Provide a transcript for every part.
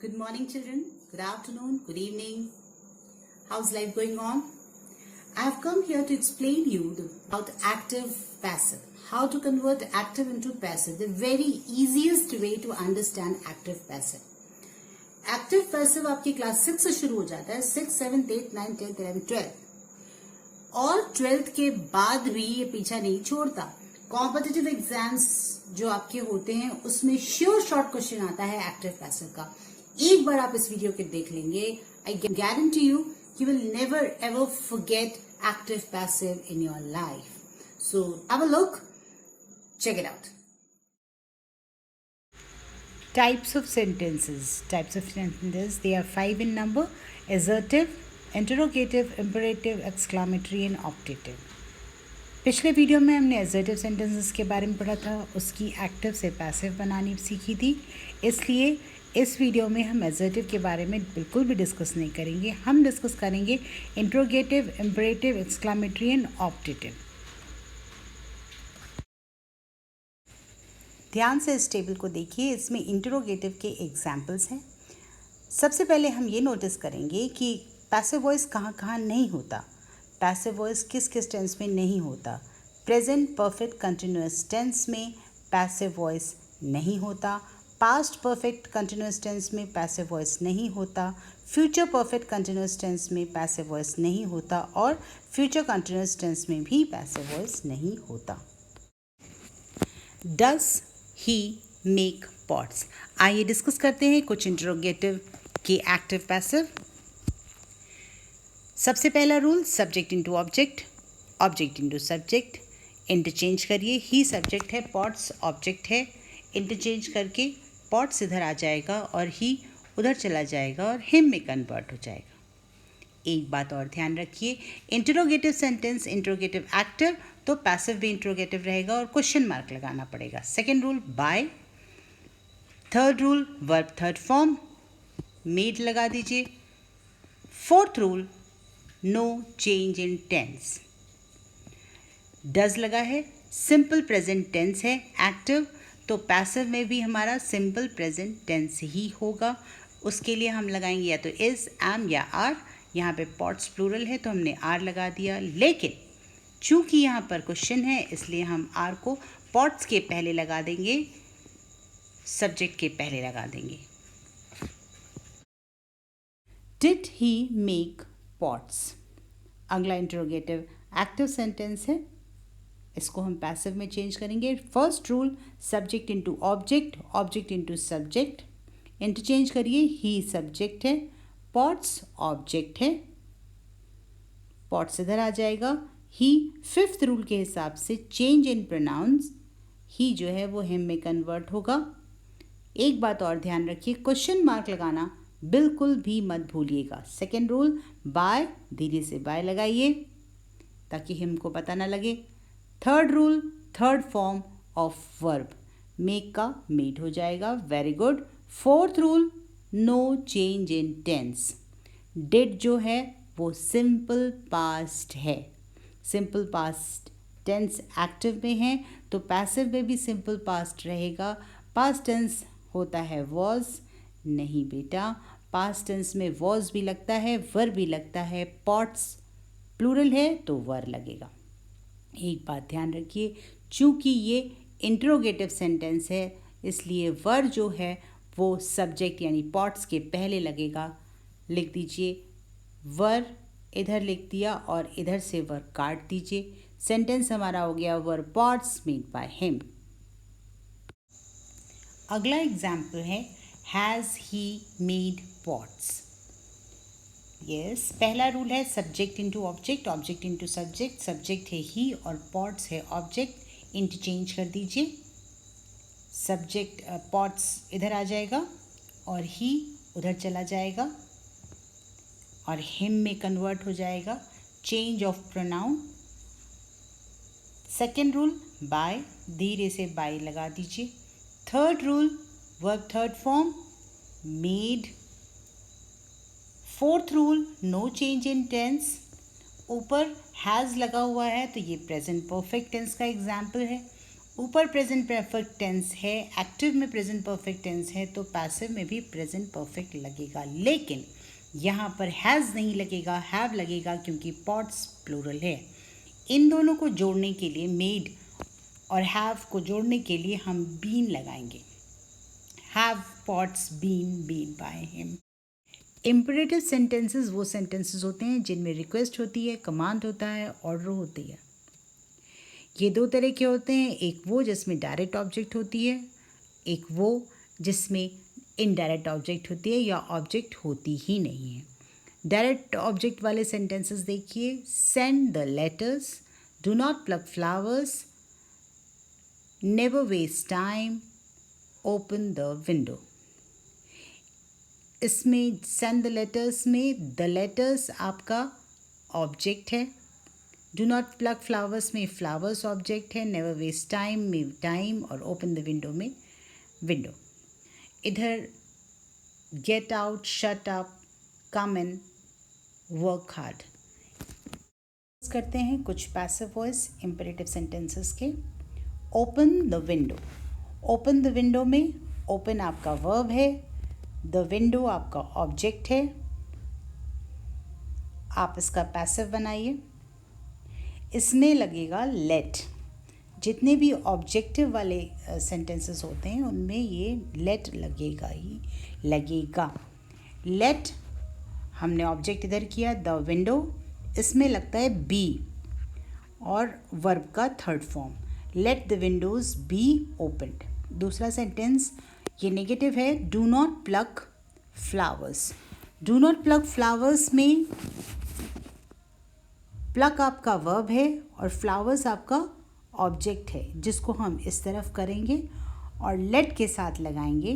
Good morning, children. Good afternoon, good evening. How's life going on? I have come here to explain you about active passive. How to convert active into passive. The very easiest way to understand active passive. Active passive आपकी class 6 से शुरू हो जाता है. 6, 7, 8, 9, 10, 11, 12 और 12th के बाद भी ये पीछा नहीं छोड़ता. कॉम्पिटिटिव एग्जाम्स जो आपके होते हैं उसमें श्योर शॉर्ट क्वेश्चन आता है एक्टिव पैसिव का. एक बार आप इस वीडियो के देख लेंगे, I guarantee you will never ever forget active passive in your life. So have a look, check it out. Types of sentences. They are 5 in number: assertive, interrogative, imperative, exclamatory and optative. पिछले video में हमने assertive sentences के बारे में पढ़ा था, उसकी active से पैसिव बनानी सीखी थी. इसलिए इस वीडियो में हम assertive के बारे में बिल्कुल भी डिस्कस नहीं करेंगे. हम डिस्कस करेंगे interrogative, imperative, exclamatory and optative. ध्यान से इस टेबल को देखिए. इसमें इंटरोगेटिव के एग्जाम्पल्स हैं. सबसे पहले हम ये नोटिस करेंगे कि पैसिव वॉइस कहाँ कहाँ नहीं होता. पैसिव वॉइस किस किस टेंस में नहीं होता. प्रेजेंट परफेक्ट कंटिन्यूअस टेंस में पैसिव वॉइस नहीं होता. पास्ट परफेक्ट कंटिन्यूअस टेंस में पैसिव वॉइस नहीं होता. फ्यूचर परफेक्ट कंटिन्यूअस टेंस में पैसिव वॉइस नहीं होता. और फ्यूचर कंटिन्यूअस टेंस में भी पैसिव वॉइस नहीं होता. Does he make pots. आइए डिस्कस करते हैं कुछ इंटरोगेटिव के एक्टिव पैसिव. सबसे पहला rule, subject into object, object into subject. Interchange करिए. ही सब्जेक्ट है, पॉट्स ऑब्जेक्ट है. इंटरचेंज करके पॉट्स इधर आ जाएगा और ही उधर चला जाएगा और हिम में कन्वर्ट हो जाएगा. एक बात और ध्यान रखिए, इंटरोगेटिव सेंटेंस इंटरोगेटिव एक्टिव तो पैसिव भी इंटरोगेटिव रहेगा और क्वेश्चन मार्क लगाना पड़ेगा. Second rule by. Third rule verb third form, made लगा दीजिए. Fourth rule no change in tense. Does लगा है, सिंपल प्रेजेंट टेंस है एक्टिव, तो पैसिव में भी हमारा सिंपल प्रेजेंट टेंस ही होगा. उसके लिए हम लगाएंगे या तो इज, एम या आर. यहाँ पे पॉट्स प्लूरल है तो हमने आर लगा दिया, लेकिन चूंकि यहाँ पर क्वेश्चन है इसलिए हम आर को पॉट्स के पहले लगा देंगे, सब्जेक्ट के पहले लगा देंगे. Did he make pots. अगला इंटरोगेटिव एक्टिव सेंटेंस है, इसको हम पैसिव में चेंज करेंगे. First rule subject into object, object into subject. Interchange करिए. ही सब्जेक्ट है, पॉट्स ऑब्जेक्ट है, पॉट्स इधर आ जाएगा. ही फिफ्थ रूल के हिसाब से चेंज इन प्रोनाउंस, ही जो है वो हिम में कन्वर्ट होगा. एक बात और ध्यान रखिए, क्वेश्चन मार्क लगाना बिल्कुल भी मत भूलिएगा. सेकेंड रूल बाय, धीरे से बाय लगाइए ताकि हिम को पता ना लगे. Third rule third form of verb, make का मेड हो जाएगा. Very good. Fourth rule no change in tense. Did जो है वो सिंपल पास्ट है, सिंपल पास्ट टेंस एक्टिव में है तो पैसिव में भी सिंपल पास्ट रहेगा. पास्ट टेंस होता है वॉज, नहीं बेटा, पास्ट टेंस में वॉज भी लगता है, वर भी लगता है. पॉट्स प्लूरल है तो वर लगेगा. एक बात ध्यान रखिए, चूँकि ये इंटरोगेटिव सेंटेंस है इसलिए वर जो है वो सब्जेक्ट यानी पॉट्स के पहले लगेगा. लिख दीजिए वर, इधर लिख दिया और इधर से वर काट दीजिए. सेंटेंस हमारा हो गया वर पॉट्स मेड बाय हिम. अगला एग्जाम्पल है has he made pots. Yes, पहला रूल है subject into object, object into subject. Subject है ही और पॉट्स है ऑब्जेक्ट. इंटरचेंज कर दीजिए. सब्जेक्ट पॉट्स इधर आ जाएगा और ही उधर चला जाएगा और हिम में कन्वर्ट हो जाएगा. Change of pronoun. Second rule by, धीरे से बाय लगा दीजिए. Third rule verb third form, made. Fourth rule no change in tense. ऊपर हैज़ लगा हुआ है तो ये प्रेजेंट परफेक्ट टेंस का एग्जाम्पल है. ऊपर प्रेजेंट परफेक्ट टेंस है, एक्टिव में प्रेजेंट परफेक्ट टेंस है, तो पैसिव में भी प्रेजेंट परफेक्ट लगेगा, लेकिन यहाँ पर हैज़ नहीं लगेगा, हैव लगेगा, क्योंकि पॉट्स प्लूरल है। इन दोनों को जोड़ने के लिए, मेड और हैव को जोड़ने के लिए हम बीन लगाएंगे। Have pots been made by him. Imperative sentences वो सेंटेंसेस होते हैं जिनमें रिक्वेस्ट होती है, कमांड होता है, ऑर्डर होती है। ये दो तरह के होते हैं, एक वो जिसमें डायरेक्ट ऑब्जेक्ट होती है, एक वो जिसमें इनडायरेक्ट ऑब्जेक्ट होती है या ऑब्जेक्ट होती ही नहीं है। डायरेक्ट ऑब्जेक्ट वाले सेंटेंसेस देखिए, send the letters, do not plug flowers, never waste time, open the window. इसमें सेंड द लेटर्स में द लेटर्स आपका ऑब्जेक्ट है, डू नॉट प्लग फ्लावर्स में फ्लावर्स ऑब्जेक्ट है, नेवर वेस्ट टाइम में time और ओपन द विंडो में window. इधर get out, shut up, come in, work hard. करते हैं कुछ पैसिव वॉइस इम्पेरेटिव सेंटेंसेस के। Open the window, open the window में ओपन आपका वर्ब है, द विंडो आपका ऑब्जेक्ट है। आप इसका पैसिव बनाइए। इसमें लगेगा लेट। जितने भी ऑब्जेक्टिव वाले सेंटेंसेस होते हैं उनमें ये लेट लगेगा ही लगेगा। लेट हमने ऑब्जेक्ट इधर किया, द विंडो, इसमें लगता है बी और वर्ब का third form, let the Windows B opened. दूसरा सेंटेंस ये नेगेटिव है, do not plug flowers. Do not plug flowers में प्लग आपका वर्ब है और फ्लावर्स आपका ऑब्जेक्ट है, जिसको हम इस तरफ करेंगे और लेट के साथ लगाएंगे।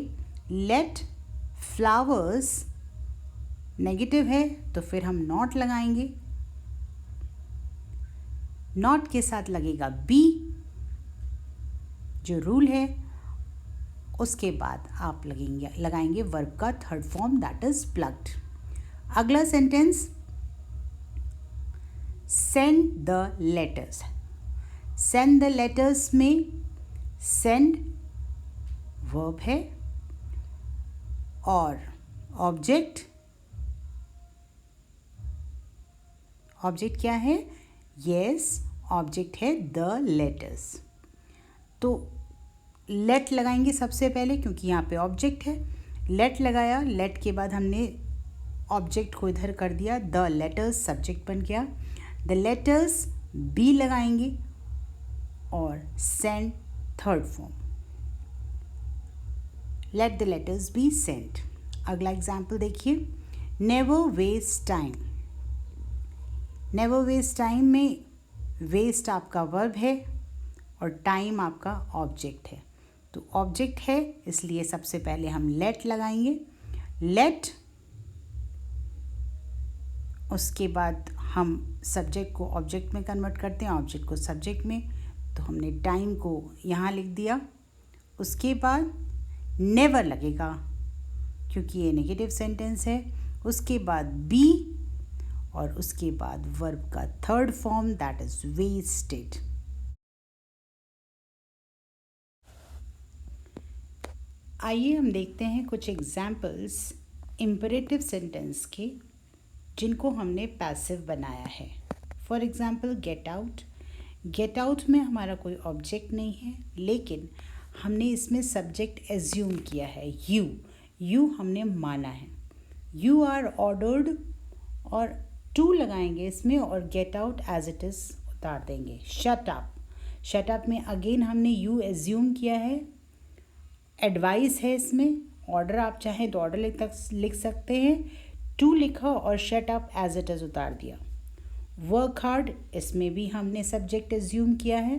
लेट फ्लावर्स नेगेटिव है तो फिर हम नॉट लगाएंगे, नॉट के साथ लगेगा बी जो रूल है। उसके बाद आप लगाएंगे वर्ब का third form, that is plugged. अगला sentence send the letters. Send the letters में सेंड वर्ब है और ऑब्जेक्ट क्या है? यस, ऑब्जेक्ट है द लेटर्स। तो लेट लगाएंगे सबसे पहले क्योंकि यहाँ पे ऑब्जेक्ट है। लेट लगाया, लेट के बाद हमने ऑब्जेक्ट को इधर कर दिया, द लेटर्स सब्जेक्ट बन गया। द लेटर्स बी लगाएंगे और send third form, let the letters be send. अगला एग्जाम्पल देखिए, never waste time. Never waste time में वेस्ट आपका वर्ब है और टाइम आपका ऑब्जेक्ट है। तो ऑब्जेक्ट है इसलिए सबसे पहले हम लेट लगाएंगे। लेट, उसके बाद हम सब्जेक्ट को ऑब्जेक्ट में कन्वर्ट करते हैं, ऑब्जेक्ट को सब्जेक्ट में, तो हमने टाइम को यहाँ लिख दिया। उसके बाद नेवर लगेगा क्योंकि ये नेगेटिव सेंटेंस है। उसके बाद बी और उसके बाद वर्ब का third form, that is wasted. आइए हम देखते हैं कुछ एग्जाम्पल्स इम्परेटिव सेंटेंस के जिनको हमने पैसिव बनाया है। For example get out. Get out में हमारा कोई ऑब्जेक्ट नहीं है, लेकिन हमने इसमें सब्जेक्ट एज्यूम किया है, यू हमने माना है। यू आर ऑर्डर्ड और टू लगाएंगे इसमें और get out as it is उतार देंगे। शट अप, शट अप में अगेन हमने यू एज्यूम किया है। एडवाइस है इसमें, ऑर्डर आप चाहें तो ऑर्डर लिख सकते हैं, टू लिखा और shut up as it is उतार दिया। वर्क हार्ड, इसमें भी हमने सब्जेक्ट एज्यूम किया है,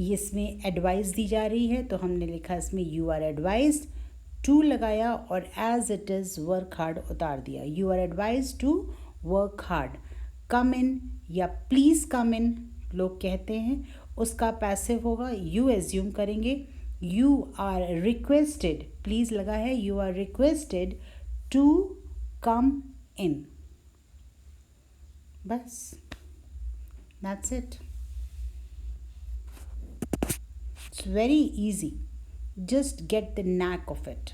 इसमें एडवाइस दी जा रही है तो हमने लिखा इसमें यू आर एडवाइज्ड, टू लगाया और as it is work hard उतार दिया। You are advised to work hard. Come in या प्लीज़ कम इन लोग कहते हैं, उसका पैसिव होगा, यू एज्यूम करेंगे। यू आर रिक्वेस्टेड, प्लीज़ लगा है, you are requested to come in. बस, that's it. It's very easy. Just get the knack of it.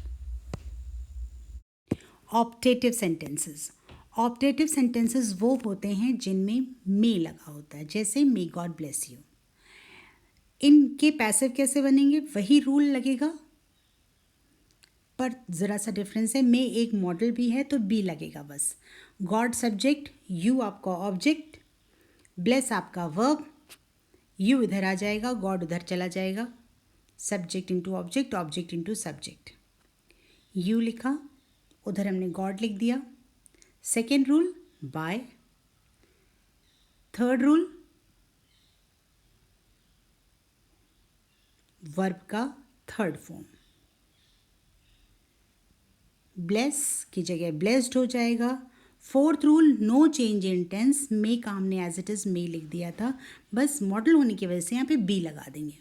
Optative sentences. Optative sentences वो होते हैं जिनमें मे लगा होता है, जैसे मे गॉड ब्लेस यू. इनके पैसिव कैसे बनेंगे? वही रूल लगेगा, पर ज़रा सा डिफरेंस है. मे एक मॉडल भी है तो बी लगेगा बस. गॉड सब्जेक्ट, यू आपका ऑब्जेक्ट, ब्लेस आपका वर्ब, यू इधर आ जाएगा, गॉड उधर चला जाएगा. Subject into object, object into subject. You लिखा, उधर हमने गॉड लिख दिया. Second rule by. Third rule verb का थर्ड फॉर्म. ब्लेस की जगह ब्लेस्ड हो जाएगा. Fourth rule no change in tense. May का हमने एज इट इज़ मे लिख दिया था, बस मॉडल होने की वजह से यहाँ पे बी लगा देंगे.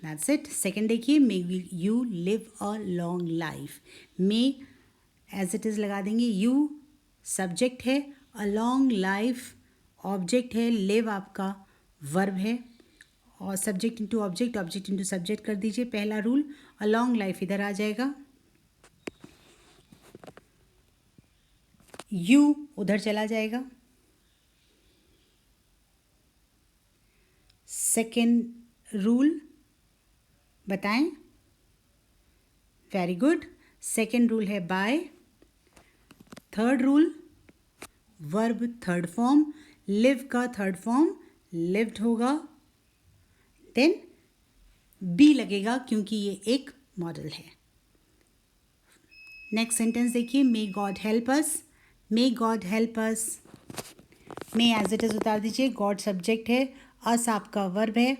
That's it. सेकेंड देखिए, may you live a long life. May as it is लगा देंगे. यू सब्जेक्ट है, अ लॉन्ग लाइफ ऑब्जेक्ट है, लिव आपका वर्ब है, और subject into object, object into subject कर दीजिए. पहला रूल, अ लॉन्ग लाइफ इधर आ जाएगा, यू उधर चला जाएगा. सेकेंड रूल बताएं. Very good. सेकेंड रूल है by. Third rule verb third form, live का थर्ड फॉर्म लिव्ड होगा. देन बी लगेगा क्योंकि ये एक मॉडल है. नेक्स्ट सेंटेंस देखिए, may God help us. May God help us. May as it is उतार दीजिए. गॉड सब्जेक्ट है, अस आपका वर्ब है,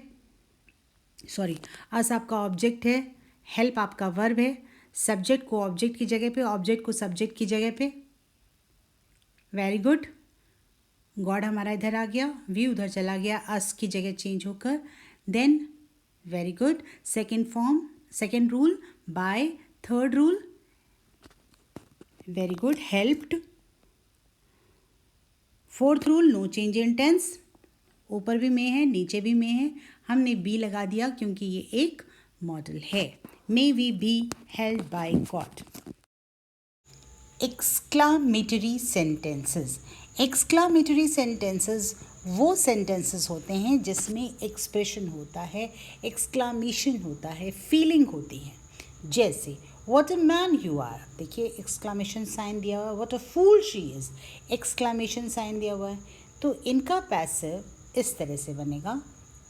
सॉरी अस आपका ऑब्जेक्ट है, हेल्प आपका वर्ब है. सब्जेक्ट को ऑब्जेक्ट की जगह पे, ऑब्जेक्ट को सब्जेक्ट की जगह पे. Very good. गॉड हमारा इधर आ गया, वी उधर चला गया, अस की जगह चेंज होकर. Then very good. Second form, second rule by. Third rule very good, helped. Fourth rule no change in tense. ऊपर भी मे है, नीचे भी मे है, हमने बी लगा दिया क्योंकि ये एक मॉडल है. May we be held by God. Exclamatory sentences. Exclamatory sentences वो सेंटेंसेस होते हैं जिसमें एक्सप्रेशन होता है, एक्सक्लामेशन होता है, फीलिंग होती है. जैसे what a man you are, देखिए एक्सक्लामेशन साइन दिया हुआ है. What a fool she is, exclamation sign दिया हुआ है. तो इनका पैसिव इस तरह से बनेगा,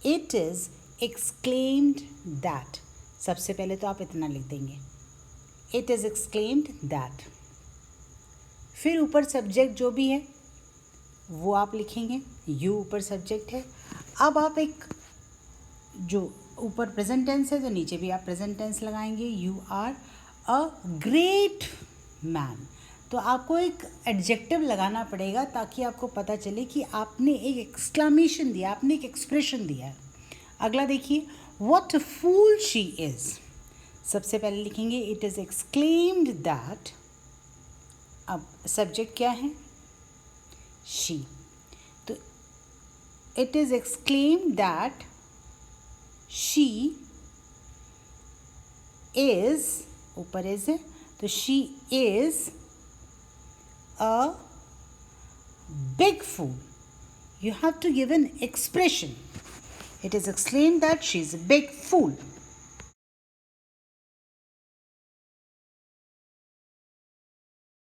इट इज़ एक्सक्लेम्ड दैट. सबसे पहले तो आप इतना लिख देंगे, इट इज़ एक्सक्लेम्ड दैट. फिर ऊपर सब्जेक्ट जो भी है वो आप लिखेंगे, यू ऊपर सब्जेक्ट है. अब आप एक जो ऊपर प्रेजेंट टेंस है तो नीचे भी आप प्रेजेंट टेंस लगाएंगे. You are a great man. तो आपको एक एडजेक्टिव लगाना पड़ेगा ताकि आपको पता चले कि आपने एक एक्सक्लामेशन दिया, आपने एक एक्सप्रेशन दिया है. अगला देखिए, what a fool she is. सबसे पहले लिखेंगे इट इज़ एक्सक्लेम्ड दैट. अब सब्जेक्ट क्या है? शी. तो it is exclaimed that she is, ऊपर इज़ है तो she is a big fool. You have to give an expression. It is exclaimed that she is a big fool.